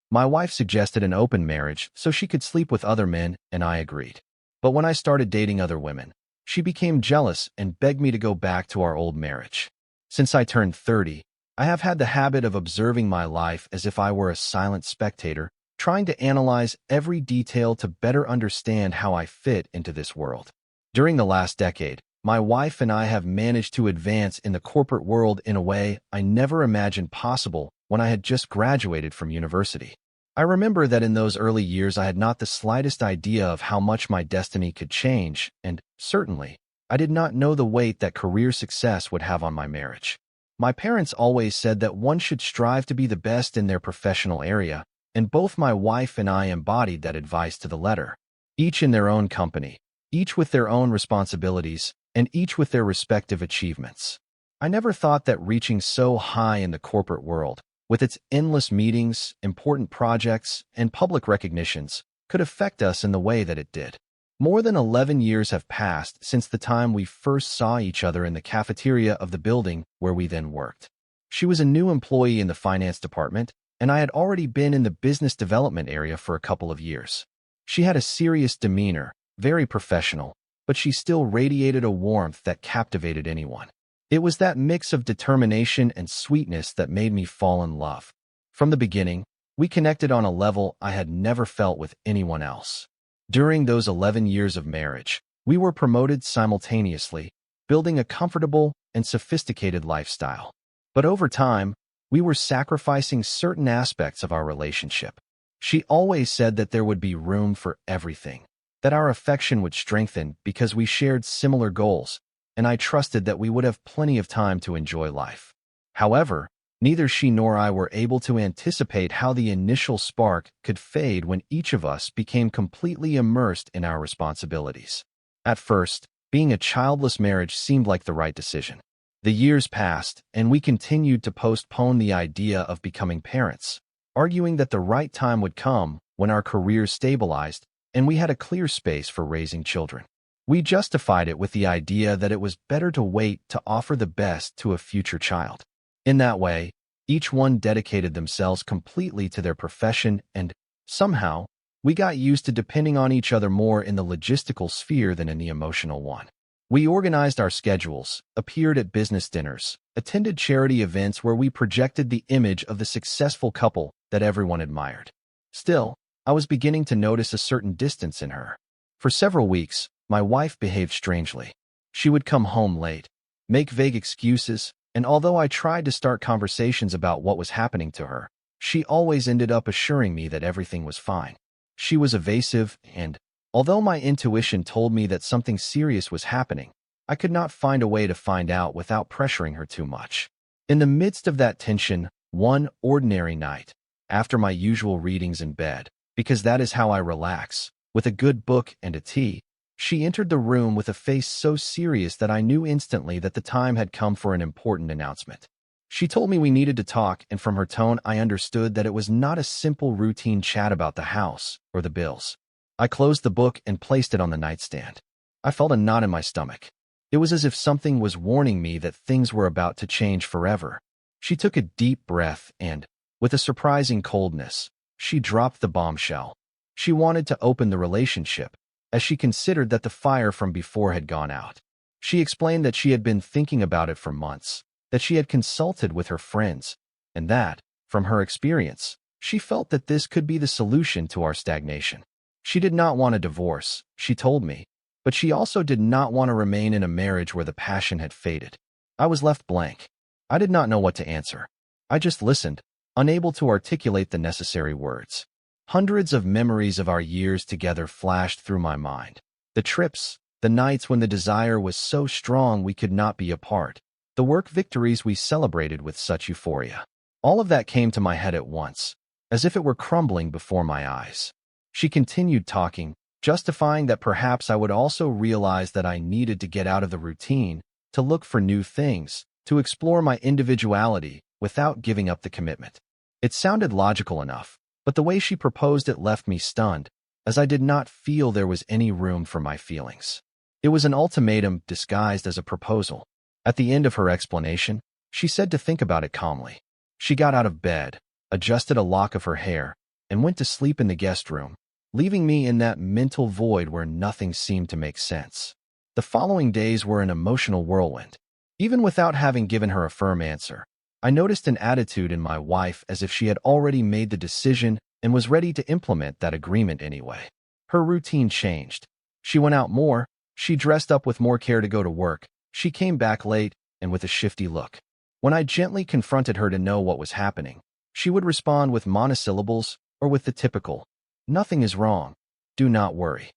My wife suggested an open marriage so she could sleep with other men, and I agreed. But when I started dating other women, she became jealous and begged me to go back to our old marriage. Since I turned 30, I have had the habit of observing my life as if I were a silent spectator, trying to analyze every detail to better understand how I fit into this world. During the last decade, my wife and I have managed to advance in the corporate world in a way I never imagined possible when I had just graduated from university. I remember that in those early years I had not the slightest idea of how much my destiny could change, and certainly, I did not know the weight that career success would have on my marriage. My parents always said that one should strive to be the best in their professional area, and both my wife and I embodied that advice to the letter. Each in their own company, each with their own responsibilities, and each with their respective achievements. I never thought that reaching so high in the corporate world, with its endless meetings, important projects, and public recognitions, could affect us in the way that it did. More than 11 years have passed since the time we first saw each other in the cafeteria of the building where we then worked. She was a new employee in the finance department, and I had already been in the business development area for a couple of years. She had a serious demeanor, very professional, but she still radiated a warmth that captivated anyone. It was that mix of determination and sweetness that made me fall in love. From the beginning, we connected on a level I had never felt with anyone else. During those 11 years of marriage, we were promoted simultaneously, building a comfortable and sophisticated lifestyle. But over time, we were sacrificing certain aspects of our relationship. She always said that there would be room for everything, that our affection would strengthen because we shared similar goals, and I trusted that we would have plenty of time to enjoy life. However, neither she nor I were able to anticipate how the initial spark could fade when each of us became completely immersed in our responsibilities. At first, being a childless marriage seemed like the right decision. The years passed, and we continued to postpone the idea of becoming parents, arguing that the right time would come when our careers stabilized and we had a clear space for raising children. We justified it with the idea that it was better to wait to offer the best to a future child. In that way, each one dedicated themselves completely to their profession, and somehow, we got used to depending on each other more in the logistical sphere than in the emotional one. We organized our schedules, appeared at business dinners, attended charity events where we projected the image of the successful couple that everyone admired. Still, I was beginning to notice a certain distance in her. For several weeks, my wife behaved strangely. She would come home late, make vague excuses, and although I tried to start conversations about what was happening to her, she always ended up assuring me that everything was fine. She was evasive, and although my intuition told me that something serious was happening, I could not find a way to find out without pressuring her too much. In the midst of that tension, one ordinary night, after my usual readings in bed, because that is how I relax, with a good book and a tea, she entered the room with a face so serious that I knew instantly that the time had come for an important announcement. She told me we needed to talk, and from her tone I understood that it was not a simple routine chat about the house or the bills. I closed the book and placed it on the nightstand. I felt a knot in my stomach. It was as if something was warning me that things were about to change forever. She took a deep breath and, with a surprising coldness, she dropped the bombshell. She wanted to open the relationship, as she considered that the fire from before had gone out. She explained that she had been thinking about it for months, that she had consulted with her friends, and that, from her experience, she felt that this could be the solution to our stagnation. She did not want a divorce, she told me, but she also did not want to remain in a marriage where the passion had faded. I was left blank. I did not know what to answer. I just listened, unable to articulate the necessary words. Hundreds of memories of our years together flashed through my mind. The trips, the nights when the desire was so strong we could not be apart, the work victories we celebrated with such euphoria. All of that came to my head at once, as if it were crumbling before my eyes. She continued talking, justifying that perhaps I would also realize that I needed to get out of the routine, to look for new things, to explore my individuality without giving up the commitment. It sounded logical enough, but the way she proposed it left me stunned, as I did not feel there was any room for my feelings. It was an ultimatum disguised as a proposal. At the end of her explanation, she said to think about it calmly. She got out of bed, adjusted a lock of her hair, and went to sleep in the guest room, leaving me in that mental void where nothing seemed to make sense. The following days were an emotional whirlwind. Even without having given her a firm answer, I noticed an attitude in my wife as if she had already made the decision and was ready to implement that agreement anyway. Her routine changed. She went out more, she dressed up with more care to go to work, she came back late and with a shifty look. When I gently confronted her to know what was happening, she would respond with monosyllables or with the typical, "Nothing is wrong. Do not worry."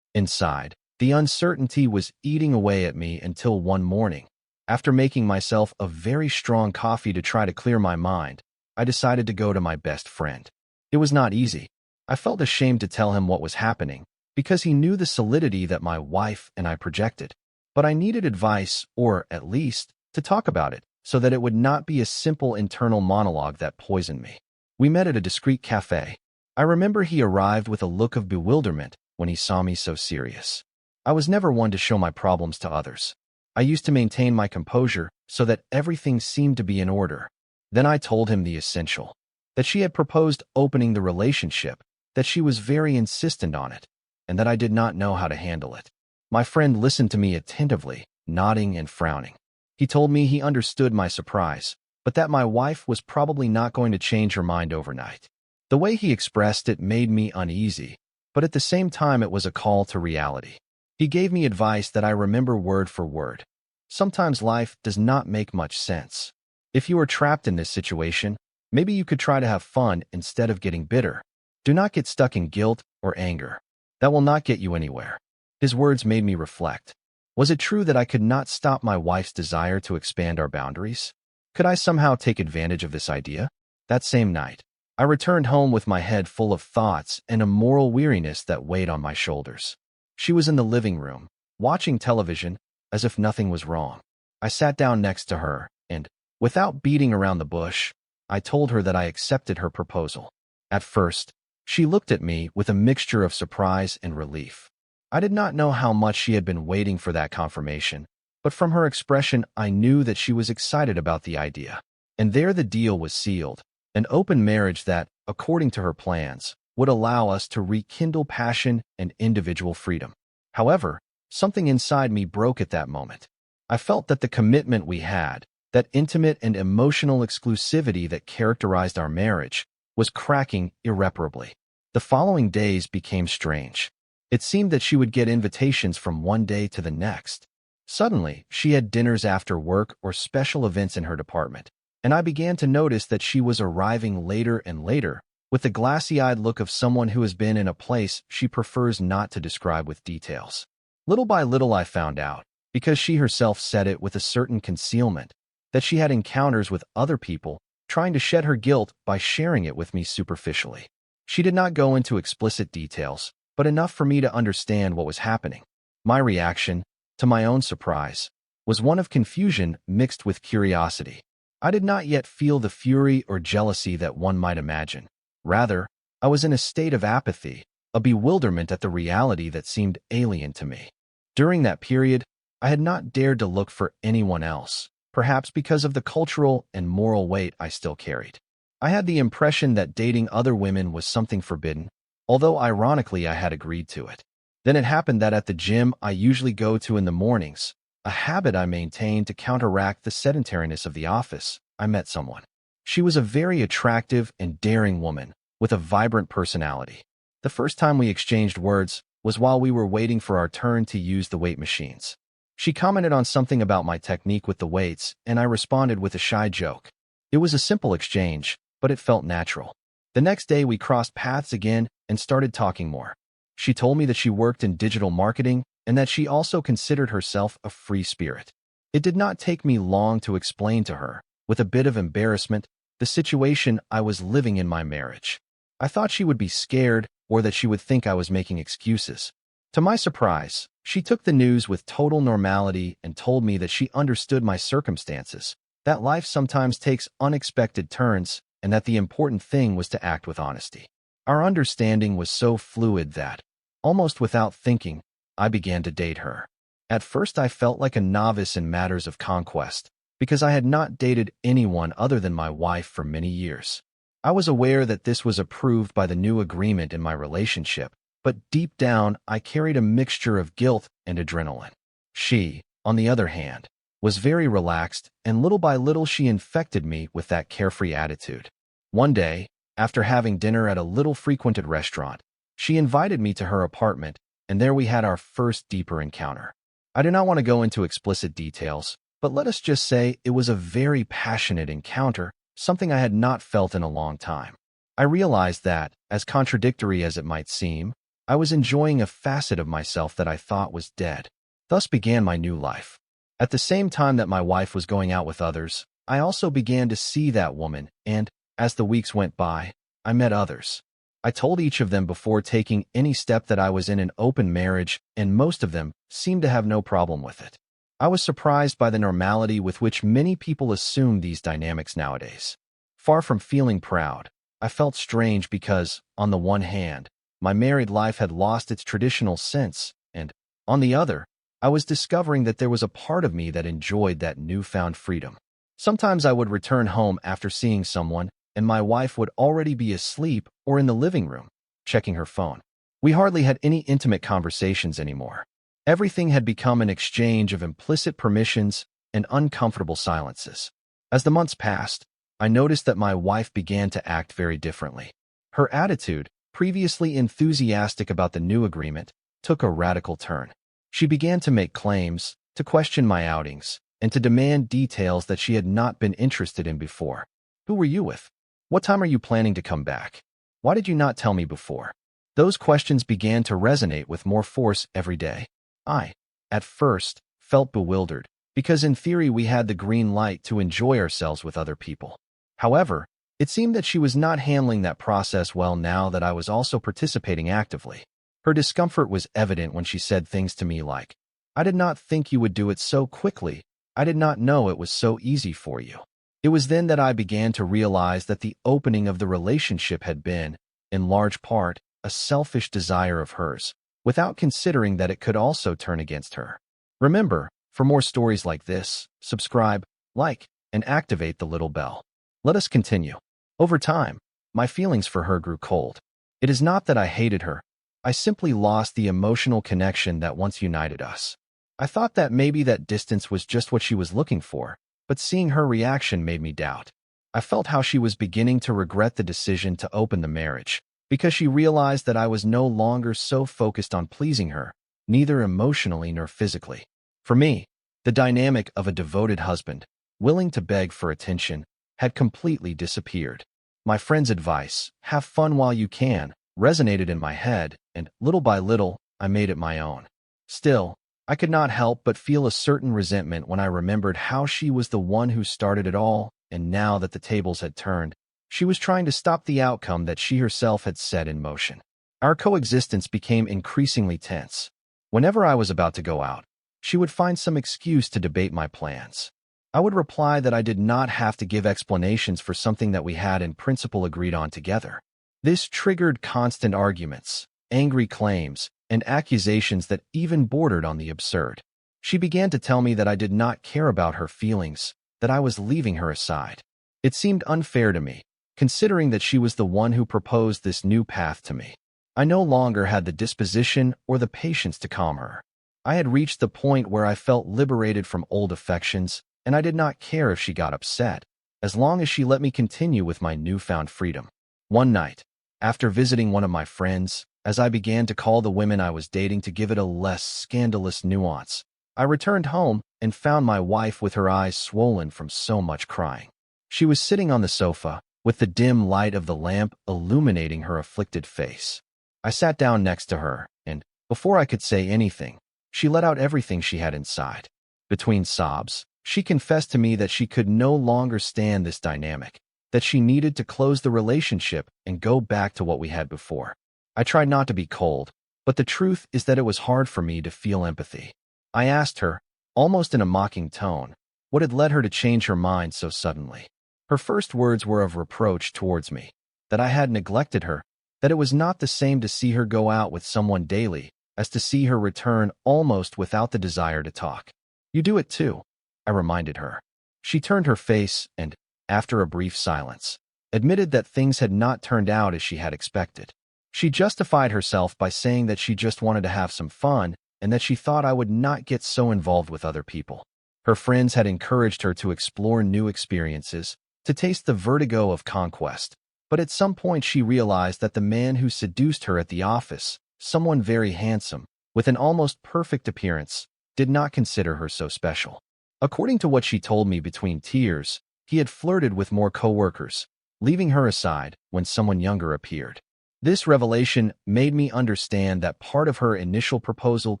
Inside, the uncertainty was eating away at me until one morning, after making myself a very strong coffee to try to clear my mind, I decided to go to my best friend. It was not easy. I felt ashamed to tell him what was happening, because he knew the solidity that my wife and I projected. But I needed advice, or at least, to talk about it, so that it would not be a simple internal monologue that poisoned me. We met at a discreet cafe. I remember he arrived with a look of bewilderment when he saw me so serious. I was never one to show my problems to others. I used to maintain my composure so that everything seemed to be in order. Then I told him the essential, that she had proposed opening the relationship, that she was very insistent on it, and that I did not know how to handle it. My friend listened to me attentively, nodding and frowning. He told me he understood my surprise, but that my wife was probably not going to change her mind overnight. The way he expressed it made me uneasy, but at the same time it was a call to reality. He gave me advice that I remember word for word. Sometimes life does not make much sense. If you are trapped in this situation, maybe you could try to have fun instead of getting bitter. Do not get stuck in guilt or anger. That will not get you anywhere. His words made me reflect. Was it true that I could not stop my wife's desire to expand our boundaries? Could I somehow take advantage of this idea? That same night, I returned home with my head full of thoughts and a moral weariness that weighed on my shoulders. She was in the living room, watching television, as if nothing was wrong. I sat down next to her, and, without beating around the bush, I told her that I accepted her proposal. At first, she looked at me with a mixture of surprise and relief. I did not know how much she had been waiting for that confirmation, but from her expression I knew that she was excited about the idea. And there the deal was sealed, an open marriage that, according to her plans, would allow us to rekindle passion and individual freedom. However, something inside me broke at that moment. I felt that the commitment we had, that intimate and emotional exclusivity that characterized our marriage, was cracking irreparably. The following days became strange. It seemed that she would get invitations from one day to the next. Suddenly, she had dinners after work or special events in her department, and I began to notice that she was arriving later and later, with the glassy-eyed look of someone who has been in a place she prefers not to describe with details. Little by little I found out, because she herself said it with a certain concealment, that she had encounters with other people, trying to shed her guilt by sharing it with me superficially. She did not go into explicit details, but enough for me to understand what was happening. My reaction, to my own surprise, was one of confusion mixed with curiosity. I did not yet feel the fury or jealousy that one might imagine. Rather, I was in a state of apathy, a bewilderment at the reality that seemed alien to me. During that period, I had not dared to look for anyone else, perhaps because of the cultural and moral weight I still carried. I had the impression that dating other women was something forbidden, although ironically I had agreed to it. Then it happened that at the gym I usually go to in the mornings, a habit I maintained to counteract the sedentariness of the office, I met someone. She was a very attractive and daring woman, with a vibrant personality. The first time we exchanged words was while we were waiting for our turn to use the weight machines. She commented on something about my technique with the weights, and I responded with a shy joke. It was a simple exchange, but it felt natural. The next day we crossed paths again and started talking more. She told me that she worked in digital marketing and that she also considered herself a free spirit. It did not take me long to explain to her, with a bit of embarrassment, the situation I was living in my marriage. I thought she would be scared or that she would think I was making excuses. To my surprise, she took the news with total normality and told me that she understood my circumstances, that life sometimes takes unexpected turns, and that the important thing was to act with honesty. Our understanding was so fluid that, almost without thinking, I began to date her. At first I felt like a novice in matters of conquest, because I had not dated anyone other than my wife for many years. I was aware that this was approved by the new agreement in my relationship, but deep down I carried a mixture of guilt and adrenaline. She, on the other hand, was very relaxed, and little by little she infected me with that carefree attitude. One day, after having dinner at a little frequented restaurant, she invited me to her apartment, and there we had our first deeper encounter. I do not want to go into explicit details, but let us just say it was a very passionate encounter, something I had not felt in a long time. I realized that, as contradictory as it might seem, I was enjoying a facet of myself that I thought was dead. Thus began my new life. At the same time that my wife was going out with others, I also began to see that woman, and, as the weeks went by, I met others. I told each of them before taking any step that I was in an open marriage, and most of them seemed to have no problem with it. I was surprised by the normality with which many people assume these dynamics nowadays. Far from feeling proud, I felt strange because, on the one hand, my married life had lost its traditional sense, and, on the other, I was discovering that there was a part of me that enjoyed that newfound freedom. Sometimes I would return home after seeing someone, and my wife would already be asleep or in the living room, checking her phone. We hardly had any intimate conversations anymore. Everything had become an exchange of implicit permissions and uncomfortable silences. As the months passed, I noticed that my wife began to act very differently. Her attitude, previously enthusiastic about the new agreement, took a radical turn. She began to make claims, to question my outings, and to demand details that she had not been interested in before. Who were you with? What time are you planning to come back? Why did you not tell me before? Those questions began to resonate with more force every day. I, at first, felt bewildered, because in theory we had the green light to enjoy ourselves with other people. However, it seemed that she was not handling that process well now that I was also participating actively. Her discomfort was evident when she said things to me like, "I did not think you would do it so quickly. I did not know it was so easy for you." It was then that I began to realize that the opening of the relationship had been, in large part, a selfish desire of hers, without considering that it could also turn against her. Remember, for more stories like this, subscribe, like, and activate the little bell. Let us continue. Over time, my feelings for her grew cold. It is not that I hated her. I simply lost the emotional connection that once united us. I thought that maybe that distance was just what she was looking for, but seeing her reaction made me doubt. I felt how she was beginning to regret the decision to open the marriage, because she realized that I was no longer so focused on pleasing her, neither emotionally nor physically. For me, the dynamic of a devoted husband, willing to beg for attention, had completely disappeared. My friend's advice, "have fun while you can," resonated in my head, and little by little, I made it my own. Still, I could not help but feel a certain resentment when I remembered how she was the one who started it all, and now that the tables had turned, she was trying to stop the outcome that she herself had set in motion. Our coexistence became increasingly tense. Whenever I was about to go out, she would find some excuse to debate my plans. I would reply that I did not have to give explanations for something that we had in principle agreed on together. This triggered constant arguments, angry claims, and accusations that even bordered on the absurd. She began to tell me that I did not care about her feelings, that I was leaving her aside. It seemed unfair to me, considering that she was the one who proposed this new path to me. I no longer had the disposition or the patience to calm her. I had reached the point where I felt liberated from old affections, and I did not care if she got upset, as long as she let me continue with my newfound freedom. One night, after visiting one of my friends, as I began to call the women I was dating to give it a less scandalous nuance, I returned home and found my wife with her eyes swollen from so much crying. She was sitting on the sofa, with the dim light of the lamp illuminating her afflicted face. I sat down next to her, and, before I could say anything, she let out everything she had inside. Between sobs, she confessed to me that she could no longer stand this dynamic, that she needed to close the relationship and go back to what we had before. I tried not to be cold, but the truth is that it was hard for me to feel empathy. I asked her, almost in a mocking tone, what had led her to change her mind so suddenly. Her first words were of reproach towards me, that I had neglected her, that it was not the same to see her go out with someone daily as to see her return almost without the desire to talk. "You do it too," I reminded her. She turned her face and, after a brief silence, admitted that things had not turned out as she had expected. She justified herself by saying that she just wanted to have some fun and that she thought I would not get so involved with other people. Her friends had encouraged her to explore new experiences, to taste the vertigo of conquest. But at some point she realized that the man who seduced her at the office, someone very handsome, with an almost perfect appearance, did not consider her so special. According to what she told me between tears, he had flirted with more coworkers, leaving her aside when someone younger appeared. This revelation made me understand that part of her initial proposal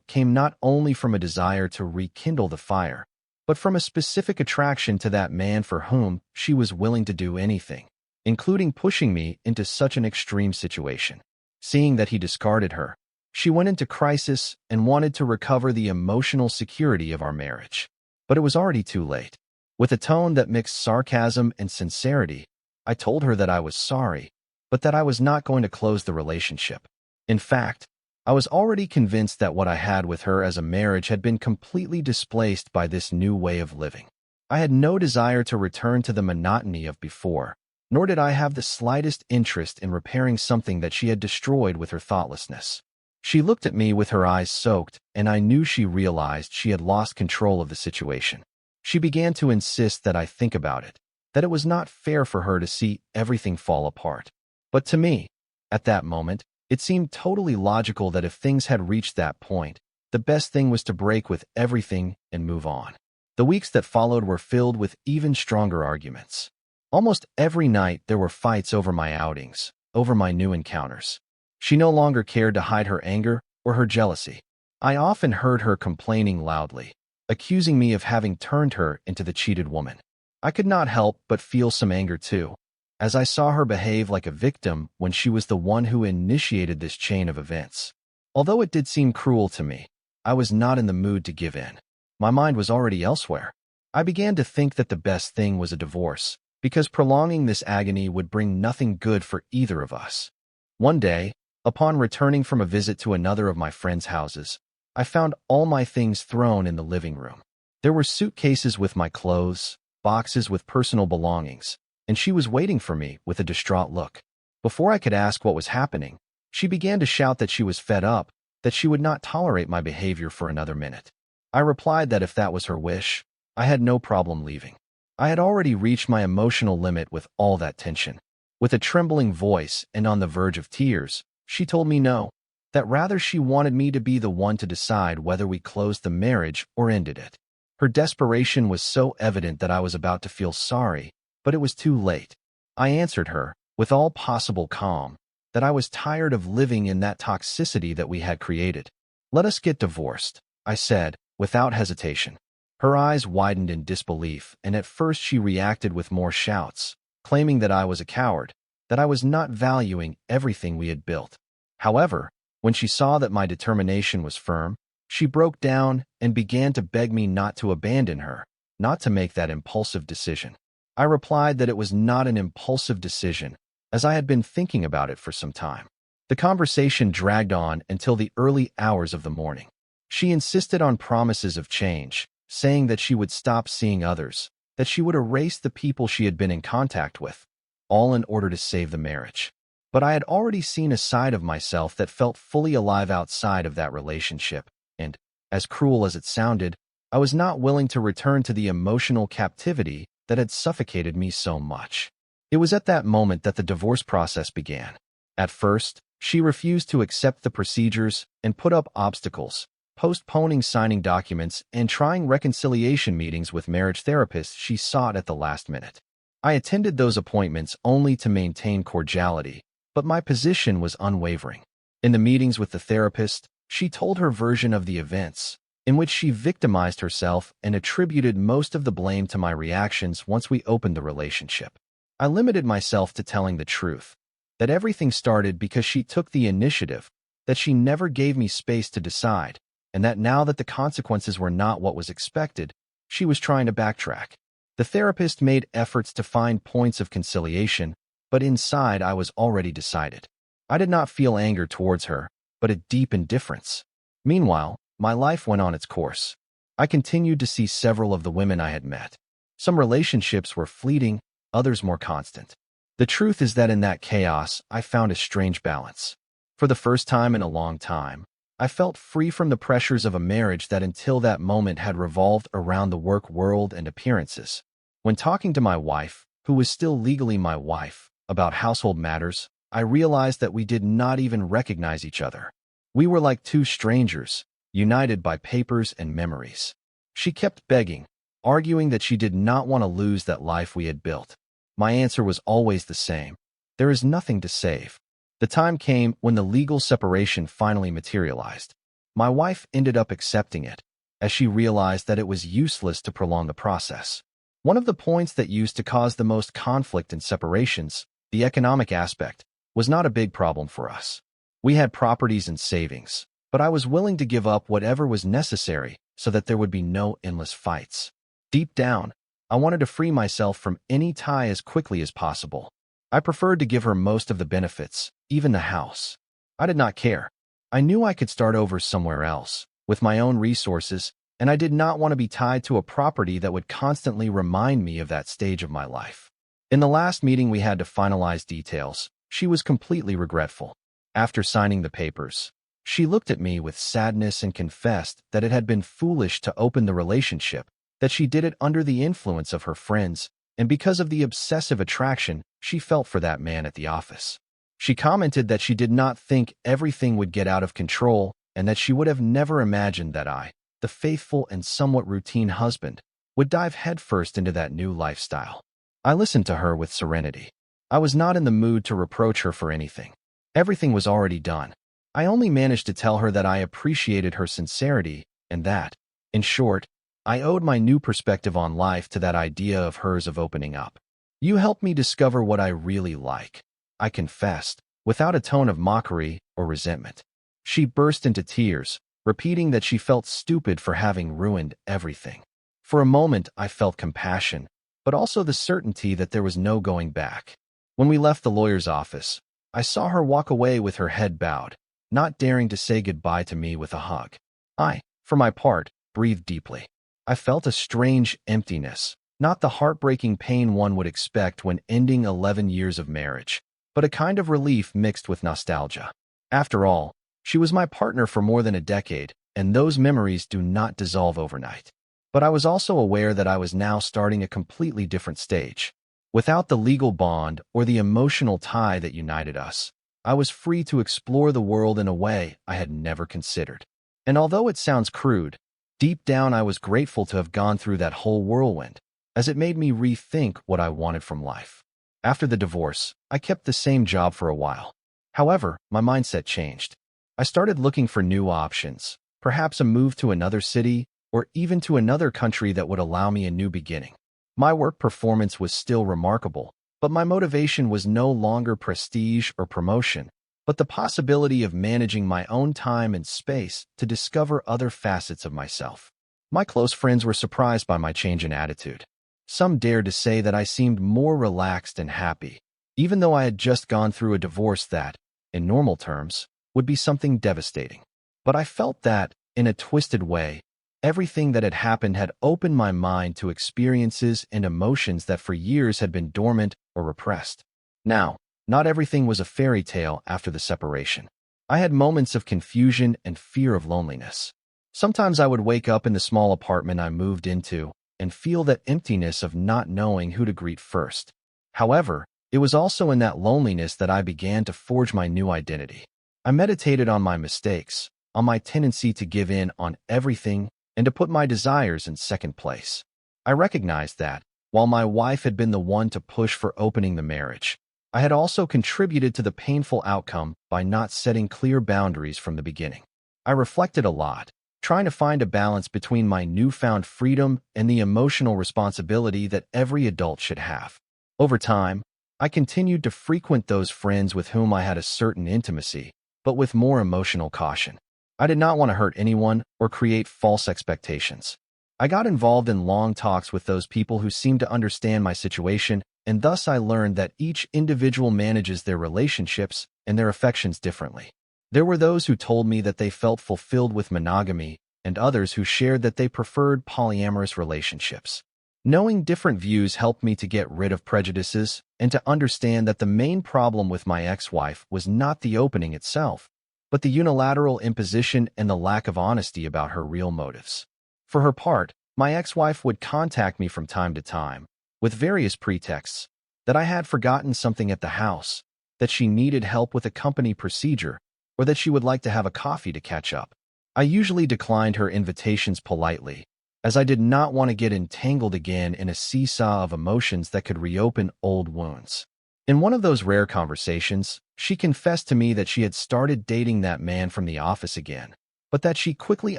came not only from a desire to rekindle the fire, but from a specific attraction to that man for whom she was willing to do anything, including pushing me into such an extreme situation. Seeing that he discarded her, she went into crisis and wanted to recover the emotional security of our marriage. But it was already too late. With a tone that mixed sarcasm and sincerity, I told her that I was sorry, but that I was not going to close the relationship. In fact, I was already convinced that what I had with her as a marriage had been completely displaced by this new way of living. I had no desire to return to the monotony of before, nor did I have the slightest interest in repairing something that she had destroyed with her thoughtlessness. She looked at me with her eyes soaked, and I knew she realized she had lost control of the situation. She began to insist that I think about it, that it was not fair for her to see everything fall apart. But to me, at that moment, it seemed totally logical that if things had reached that point, the best thing was to break with everything and move on. The weeks that followed were filled with even stronger arguments. Almost every night there were fights over my outings, over my new encounters. She no longer cared to hide her anger or her jealousy. I often heard her complaining loudly, accusing me of having turned her into the cheated woman. I could not help but feel some anger too, as I saw her behave like a victim when she was the one who initiated this chain of events. Although it did seem cruel to me, I was not in the mood to give in. My mind was already elsewhere. I began to think that the best thing was a divorce, because prolonging this agony would bring nothing good for either of us. One day, upon returning from a visit to another of my friends' houses, I found all my things thrown in the living room. There were suitcases with my clothes, boxes with personal belongings, and she was waiting for me with a distraught look. Before I could ask what was happening, she began to shout that she was fed up, that she would not tolerate my behavior for another minute. I replied that if that was her wish, I had no problem leaving. I had already reached my emotional limit with all that tension. With a trembling voice and on the verge of tears, she told me no, that rather she wanted me to be the one to decide whether we closed the marriage or ended it. Her desperation was so evident that I was about to feel sorry, but it was too late. I answered her, with all possible calm, that I was tired of living in that toxicity that we had created. "Let us get divorced," I said, without hesitation. Her eyes widened in disbelief, and at first she reacted with more shouts, claiming that I was a coward, that I was not valuing everything we had built. However, when she saw that my determination was firm, she broke down and began to beg me not to abandon her, not to make that impulsive decision. I replied that it was not an impulsive decision, as I had been thinking about it for some time. The conversation dragged on until the early hours of the morning. She insisted on promises of change, saying that she would stop seeing others, that she would erase the people she had been in contact with, all in order to save the marriage. But I had already seen a side of myself that felt fully alive outside of that relationship, and, as cruel as it sounded, I was not willing to return to the emotional captivity that had suffocated me so much. It was at that moment that the divorce process began. At first, she refused to accept the procedures and put up obstacles, postponing signing documents and trying reconciliation meetings with marriage therapists she sought at the last minute. I attended those appointments only to maintain cordiality, but my position was unwavering. In the meetings with the therapist, she told her version of the events, in which she victimized herself and attributed most of the blame to my reactions once we opened the relationship. I limited myself to telling the truth, that everything started because she took the initiative, that she never gave me space to decide, and that now that the consequences were not what was expected, she was trying to backtrack. The therapist made efforts to find points of conciliation, but inside I was already decided. I did not feel anger towards her, but a deep indifference. Meanwhile, my life went on its course. I continued to see several of the women I had met. Some relationships were fleeting, others more constant. The truth is that in that chaos, I found a strange balance. For the first time in a long time, I felt free from the pressures of a marriage that until that moment had revolved around the work world and appearances. When talking to my wife, who was still legally my wife, about household matters, I realized that we did not even recognize each other. We were like two strangers, united by papers and memories. She kept begging, arguing that she did not want to lose that life we had built. My answer was always the same. There is nothing to save. The time came when the legal separation finally materialized. My wife ended up accepting it, as she realized that it was useless to prolong the process. One of the points that used to cause the most conflict in separations, the economic aspect, was not a big problem for us. We had properties and savings, but I was willing to give up whatever was necessary so that there would be no endless fights. Deep down, I wanted to free myself from any tie as quickly as possible. I preferred to give her most of the benefits, even the house. I did not care. I knew I could start over somewhere else, with my own resources, and I did not want to be tied to a property that would constantly remind me of that stage of my life. In the last meeting we had to finalize details. She was completely regretful. After signing the papers, she looked at me with sadness and confessed that it had been foolish to open the relationship, that she did it under the influence of her friends, and because of the obsessive attraction she felt for that man at the office. She commented that she did not think everything would get out of control and that she would have never imagined that I, the faithful and somewhat routine husband, would dive headfirst into that new lifestyle. I listened to her with serenity. I was not in the mood to reproach her for anything. Everything was already done. I only managed to tell her that I appreciated her sincerity and that, in short, I owed my new perspective on life to that idea of hers of opening up. You helped me discover what I really like, I confessed, without a tone of mockery or resentment. She burst into tears, repeating that she felt stupid for having ruined everything. For a moment, I felt compassion, but also the certainty that there was no going back. When we left the lawyer's office, I saw her walk away with her head bowed, not daring to say goodbye to me with a hug. I, for my part, breathed deeply. I felt a strange emptiness, not the heartbreaking pain one would expect when ending 11 years of marriage, but a kind of relief mixed with nostalgia. After all, she was my partner for more than a decade, and those memories do not dissolve overnight. But I was also aware that I was now starting a completely different stage. Without the legal bond or the emotional tie that united us, I was free to explore the world in a way I had never considered. And although it sounds crude, deep down I was grateful to have gone through that whole whirlwind, as it made me rethink what I wanted from life. After the divorce, I kept the same job for a while. However, my mindset changed. I started looking for new options, perhaps a move to another city, or even to another country that would allow me a new beginning. My work performance was still remarkable, but my motivation was no longer prestige or promotion, but the possibility of managing my own time and space to discover other facets of myself. My close friends were surprised by my change in attitude. Some dared to say that I seemed more relaxed and happy, even though I had just gone through a divorce that, in normal terms, would be something devastating. But I felt that, in a twisted way, everything that had happened had opened my mind to experiences and emotions that for years had been dormant or repressed. Now, not everything was a fairy tale after the separation. I had moments of confusion and fear of loneliness. Sometimes I would wake up in the small apartment I moved into and feel that emptiness of not knowing who to greet first. However, it was also in that loneliness that I began to forge my new identity. I meditated on my mistakes, on my tendency to give in on everything and to put my desires in second place. I recognized that, while my wife had been the one to push for opening the marriage, I had also contributed to the painful outcome by not setting clear boundaries from the beginning. I reflected a lot, trying to find a balance between my newfound freedom and the emotional responsibility that every adult should have. Over time, I continued to frequent those friends with whom I had a certain intimacy, but with more emotional caution. I did not want to hurt anyone or create false expectations. I got involved in long talks with those people who seemed to understand my situation, and thus I learned that each individual manages their relationships and their affections differently. There were those who told me that they felt fulfilled with monogamy, and others who shared that they preferred polyamorous relationships. Knowing different views helped me to get rid of prejudices and to understand that the main problem with my ex-wife was not the opening itself, but the unilateral imposition and the lack of honesty about her real motives. For her part, my ex-wife would contact me from time to time, with various pretexts, that I had forgotten something at the house, that she needed help with a company procedure, or that she would like to have a coffee to catch up. I usually declined her invitations politely, as I did not want to get entangled again in a seesaw of emotions that could reopen old wounds. In one of those rare conversations, she confessed to me that she had started dating that man from the office again, but that she quickly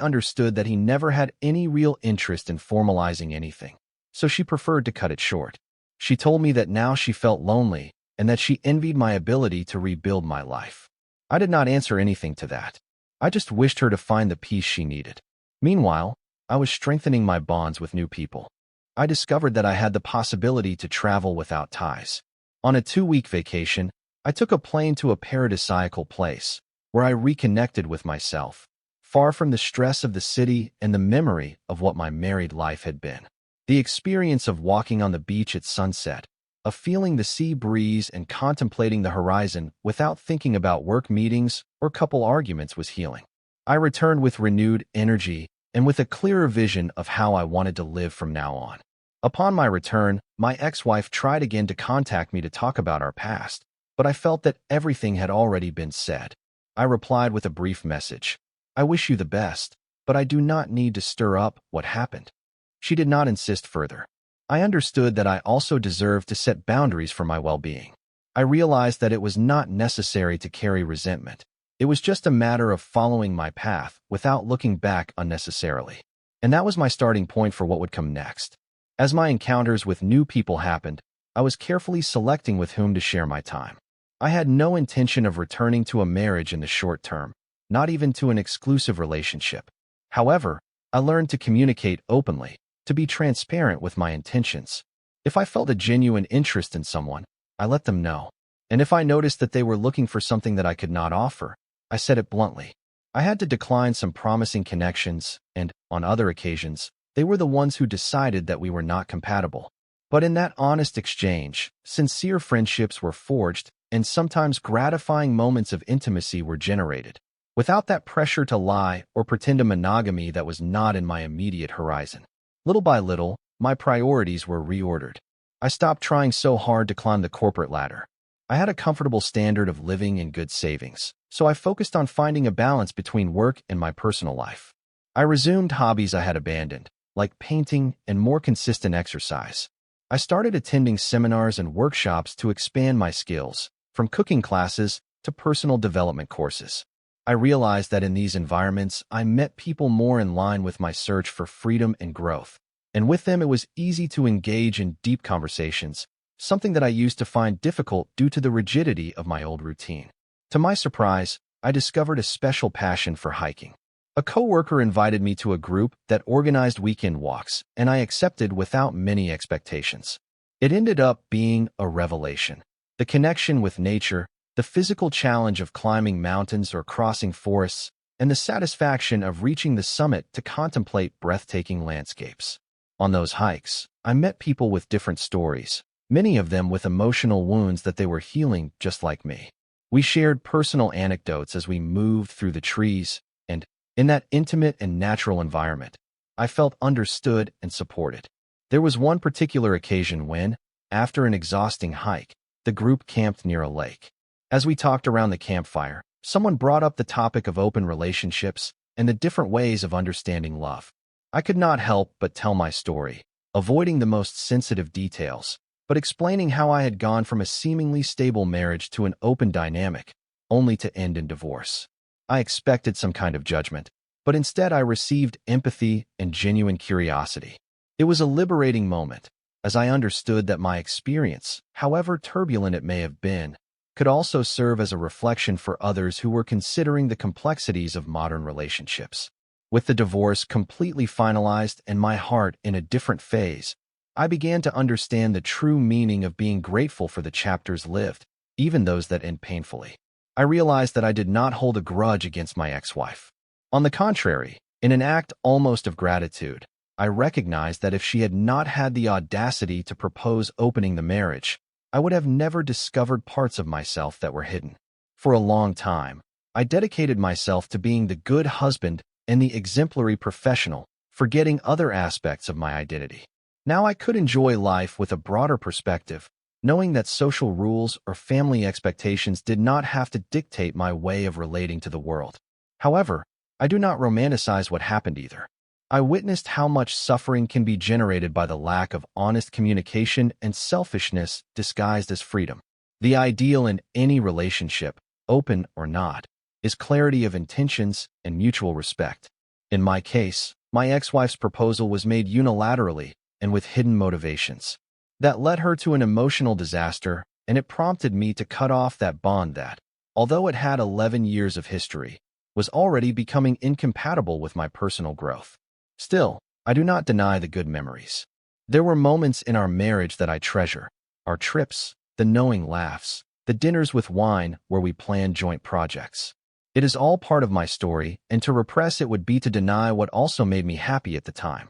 understood that he never had any real interest in formalizing anything, so she preferred to cut it short. She told me that now she felt lonely and that she envied my ability to rebuild my life. I did not answer anything to that. I just wished her to find the peace she needed. Meanwhile, I was strengthening my bonds with new people. I discovered that I had the possibility to travel without ties. On a 2-week vacation, I took a plane to a paradisiacal place, where I reconnected with myself, far from the stress of the city and the memory of what my married life had been. The experience of walking on the beach at sunset, of feeling the sea breeze and contemplating the horizon without thinking about work meetings or couple arguments was healing. I returned with renewed energy and with a clearer vision of how I wanted to live from now on. Upon my return, my ex-wife tried again to contact me to talk about our past, but I felt that everything had already been said. I replied with a brief message. I wish you the best, but I do not need to stir up what happened. She did not insist further. I understood that I also deserved to set boundaries for my well-being. I realized that it was not necessary to carry resentment. It was just a matter of following my path without looking back unnecessarily. And that was my starting point for what would come next. As my encounters with new people happened, I was carefully selecting with whom to share my time. I had no intention of returning to a marriage in the short term, not even to an exclusive relationship. However, I learned to communicate openly, to be transparent with my intentions. If I felt a genuine interest in someone, I let them know. And if I noticed that they were looking for something that I could not offer, I said it bluntly. I had to decline some promising connections, and, on other occasions, they were the ones who decided that we were not compatible. But in that honest exchange, sincere friendships were forged, and sometimes gratifying moments of intimacy were generated, without that pressure to lie or pretend a monogamy that was not in my immediate horizon. Little by little, my priorities were reordered. I stopped trying so hard to climb the corporate ladder. I had a comfortable standard of living and good savings, so I focused on finding a balance between work and my personal life. I resumed hobbies I had abandoned, like painting and more consistent exercise. I started attending seminars and workshops to expand my skills, from cooking classes to personal development courses. I realized that in these environments, I met people more in line with my search for freedom and growth, and with them it was easy to engage in deep conversations, something that I used to find difficult due to the rigidity of my old routine. To my surprise, I discovered a special passion for hiking. A coworker invited me to a group that organized weekend walks, and I accepted without many expectations. It ended up being a revelation. The connection with nature, the physical challenge of climbing mountains or crossing forests, and the satisfaction of reaching the summit to contemplate breathtaking landscapes. On those hikes, I met people with different stories, many of them with emotional wounds that they were healing just like me. We shared personal anecdotes as we moved through the trees, and, in that intimate and natural environment, I felt understood and supported. There was one particular occasion when, after an exhausting hike, the group camped near a lake. As we talked around the campfire, someone brought up the topic of open relationships and the different ways of understanding love. I could not help but tell my story, avoiding the most sensitive details, but explaining how I had gone from a seemingly stable marriage to an open dynamic, only to end in divorce. I expected some kind of judgment, but instead I received empathy and genuine curiosity. It was a liberating moment, as I understood that my experience, however turbulent it may have been, could also serve as a reflection for others who were considering the complexities of modern relationships. With the divorce completely finalized and my heart in a different phase, I began to understand the true meaning of being grateful for the chapters lived, even those that end painfully. I realized that I did not hold a grudge against my ex-wife. On the contrary, in an act almost of gratitude, I recognized that if she had not had the audacity to propose opening the marriage, I would have never discovered parts of myself that were hidden. For a long time, I dedicated myself to being the good husband and the exemplary professional, forgetting other aspects of my identity. Now I could enjoy life with a broader perspective, knowing that social rules or family expectations did not have to dictate my way of relating to the world. However, I do not romanticize what happened either. I witnessed how much suffering can be generated by the lack of honest communication and selfishness disguised as freedom. The ideal in any relationship, open or not, is clarity of intentions and mutual respect. In my case, my ex-wife's proposal was made unilaterally and with hidden motivations. That led her to an emotional disaster, and it prompted me to cut off that bond that, although it had 11 years of history, was already becoming incompatible with my personal growth. Still, I do not deny the good memories. There were moments in our marriage that I treasure: our trips, the knowing laughs, the dinners with wine where we planned joint projects. It is all part of my story, and to repress it would be to deny what also made me happy at the time.